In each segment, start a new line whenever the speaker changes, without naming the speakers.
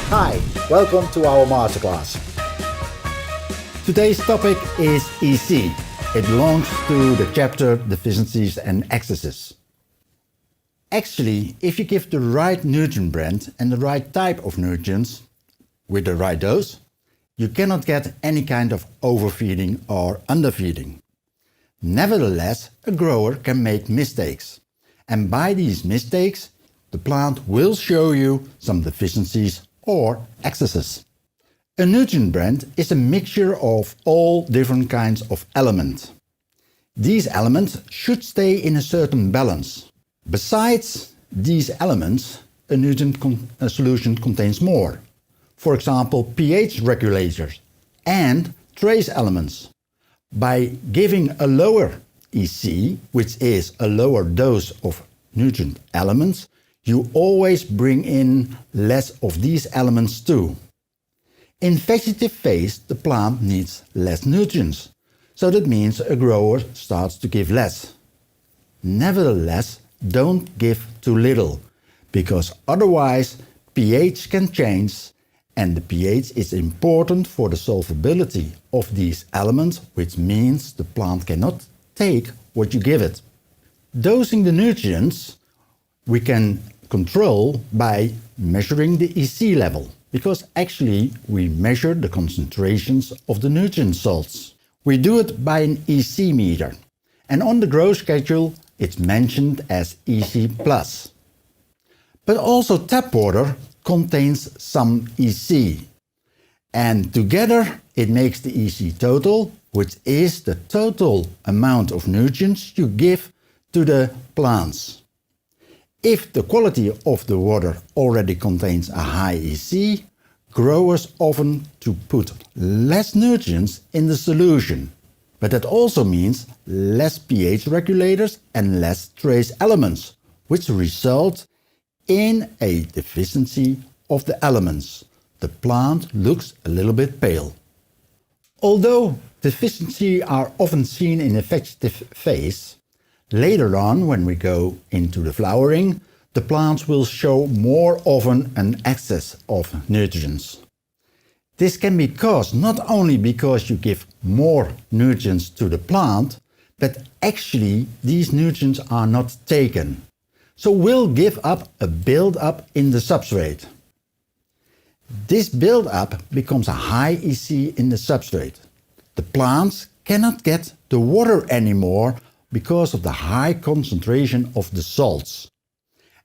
Hi, welcome to our Masterclass. Today's topic is EC. It belongs to the chapter Deficiencies and Excesses. Actually, if you give the right nutrient blend and the right type of nutrients with the right dose, you cannot get any kind of overfeeding or underfeeding. Nevertheless, a grower can make mistakes. And by these mistakes, the plant will show you some deficiencies or excesses. A nutrient blend is a mixture of all different kinds of elements. These elements should stay in a certain balance. Besides these elements, a nutrient solution contains more. For example, pH regulators and trace elements. By giving a lower EC, which is a lower dose of nutrient elements, you always bring in less of these elements too. In vegetative phase, the plant needs less nutrients, so that means a grower starts to give less. Nevertheless, don't give too little, because otherwise pH can change, and the pH is important for the solvability of these elements, which means the plant cannot take what you give it. Dosing the nutrients we can control by measuring the EC level, because actually we measure the concentrations of the nutrient salts. We do it by an EC meter, and on the growth schedule it's mentioned as EC+. But also tap water contains some EC, and together it makes the EC total, which is the total amount of nutrients you give to the plants. If the quality of the water already contains a high EC, growers often to put less nutrients in the solution. But that also means less pH regulators and less trace elements, which result in a deficiency of the elements. The plant looks a little bit pale. Although deficiencies are often seen in a vegetative phase, later on when we go into the flowering, the plants will show more often an excess of nutrients. This can be caused not only because you give more nutrients to the plant, but actually these nutrients are not taken. So we'll give up a build-up in the substrate. This build-up becomes a high EC in the substrate. The plants cannot get the water anymore because of the high concentration of the salts.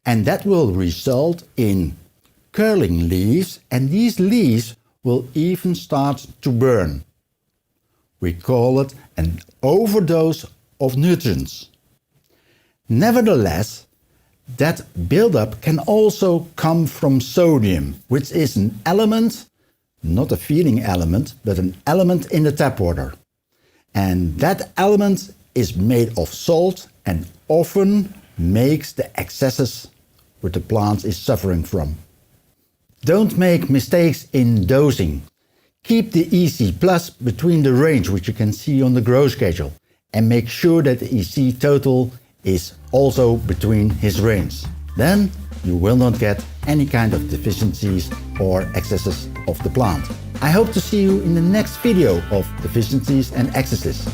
And that will result in curling leaves, and these leaves will even start to burn. We call it an overdose of nutrients. Nevertheless, that buildup can also come from sodium, which is an element, not a feeding element, but an element in the tap water. And that element is made of salt and often makes the excesses which the plant is suffering from. Don't make mistakes in dosing. Keep the EC plus between the range which you can see on the growth schedule, and make sure that the EC total is also between his range. Then you will not get any kind of deficiencies or excesses of the plant. I hope to see you in the next video of Deficiencies and Excesses.